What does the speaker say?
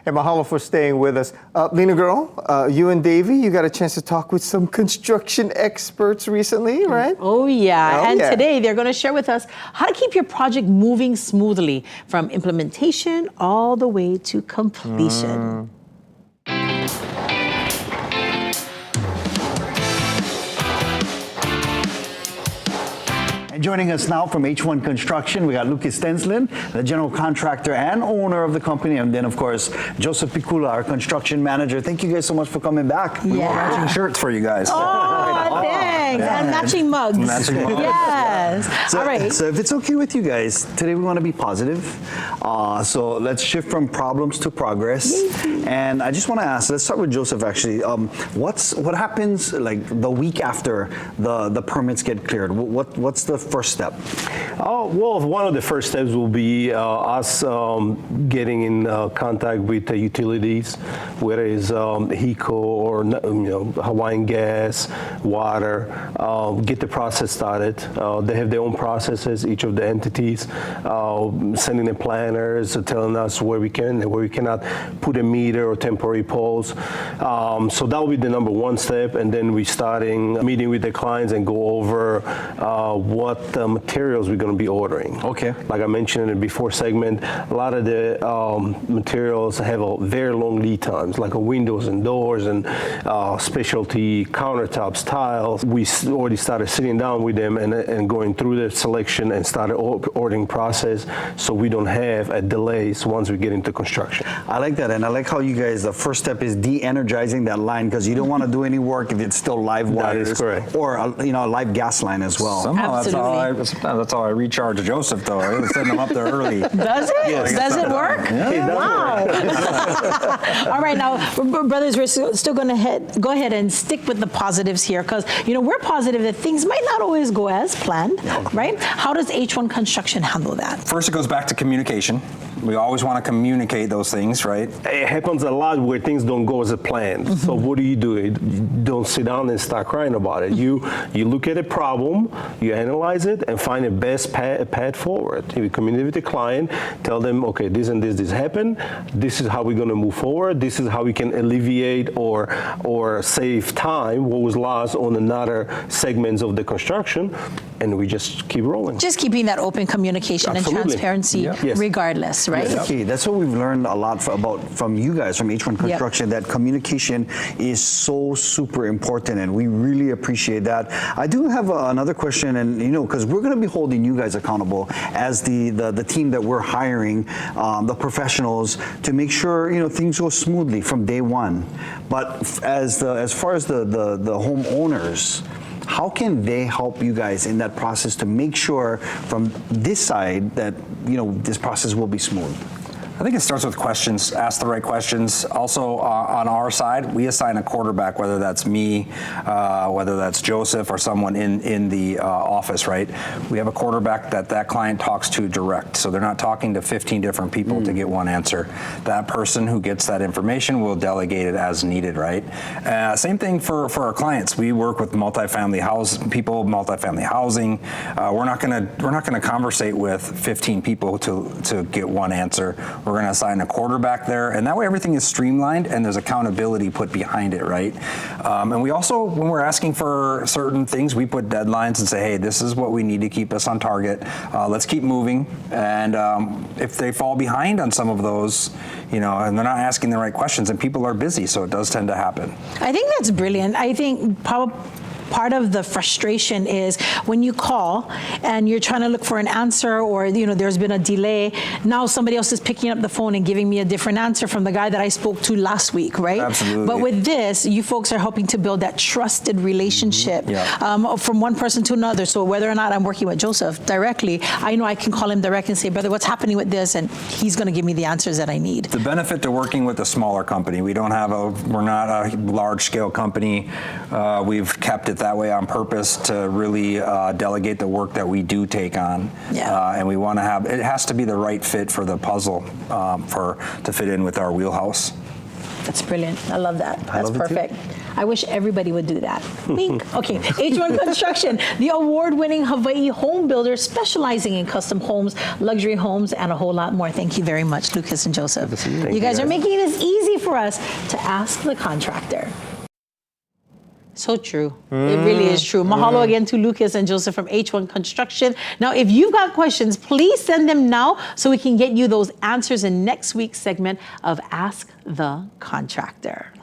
And mahalo for staying with us. Lena Girl, you and Davey, you got a chance to talk with some construction experts recently, right? Oh, yeah. And today they're going to share with us how to keep your project moving smoothly from implementation all the way to completion. And joining us now from H1 Construction, we got Lucas Stensland, the general contractor and owner of the company, and then of course Jozef Pikula, our construction manager. Thank you guys so much for coming back. We were matching shirts for you guys. Oh, thanks. And matching mugs. Matching mugs. Yes. So, all right. So if it's okay with you guys, today we want to be positive. So let's shift from problems to progress. And I just want to ask, let's start with Jozef actually. What happens like the week after the permits get cleared? What's the first step? Well, one of the first steps will be us getting in contact with the utilities, whether it's HECO or Hawaiian Gas, water, get the process started. They have their own processes, each of the entities, sending the planners, telling us where we can and where we cannot put a meter or temporary poles. So that will be the number one step, and then we starting meeting with the clients and go over what materials we're going to be ordering. Okay. Like I mentioned in the before segment, a lot of the materials have a very long lead times, like windows and doors and specialty countertops, tiles. We already started sitting down with them and going through the selection and started ordering process, so we don't have delays once we get into construction. I like that, and I like how you guys, the first step is de-energizing that line, because you don't want to do any work if it's still live wires. That is correct. Or a live gas line as well. Somehow that's how I recharge Jozef, though. I was setting him up there early. Does it? Yes. Does it work? Yeah. Wow. All right, now, brothers, we're still going to go ahead and stick with the positives here, because, we're positive that things might not always go as planned, right? How does H1 Construction handle that? First, it goes back to communication. We always want to communicate those things, right? It happens a lot where things don't go as planned. So what do? You don't sit down and start crying about it. You look at a problem, you analyze it, and find the best path forward. You communicate with the client, tell them, okay, this and this happened. This is how we're going to move forward. This is how we can alleviate or save time what was lost on another segments of the construction, and we just keep rolling. Just keeping that open communication Absolutely. and transparency, regardless, right? That's key. That's what we've learned a lot from you guys, from H1 Construction, that communication is so super important, and we really appreciate that. I do have another question, and because we're going to be holding you guys accountable as the team that we're hiring, the professionals, to make sure things go smoothly from day one. But as far as the homeowners, how can they help you guys in that process to make sure from this side that this process will be smooth? I think it starts with questions. Ask the right questions. Also, on our side, we assign a quarterback, whether that's me, whether that's Jozef, or someone in the office, right? We have a quarterback that client talks to direct, so they're not talking to 15 different people to get one answer. That person who gets that information will delegate it as needed, right? Same thing for our clients. We work with multifamily housing. We're not gonna conversate with 15 people to get one answer. We're going to assign a quarterback there, and that way everything is streamlined and there's accountability put behind it, right? And we also, when we're asking for certain things, we put deadlines and say, hey, this is what we need to keep us on target. Let's keep moving. And if they fall behind on some of those, and they're not asking the right questions, and people are busy, so it does tend to happen. I think that's brilliant. I think part of the frustration is when you call and you're trying to look for an answer, or there's been a delay. Now somebody else is picking up the phone and giving me a different answer from the guy that I spoke to last week, right? Absolutely. But with this, you folks are helping to build that trusted relationship from one person to another. So whether or not I'm working with Jozef directly, I know I can call him direct and say, brother, what's happening with this? And he's going to give me the answers that I need. The benefit to working with a smaller company, we're not a large scale company. We've kept it that way on purpose to really delegate the work that we do take on. And we want to have, it has to be the right fit for the puzzle to fit in with our wheelhouse. That's brilliant. I love that. That's perfect. I wish everybody would do that. Wink. Okay, H1 Construction, the award-winning Hawaii home builder specializing in custom homes, luxury homes, and a whole lot more. Thank you very much, Lucas and Joseph. You guys are making this easy for us to ask the contractor. So true. It really is true. Mahalo again to Lucas and Joseph from H1 Construction. Now, if you've got questions, please send them now so we can get you those answers in next week's segment of Ask the Contractor.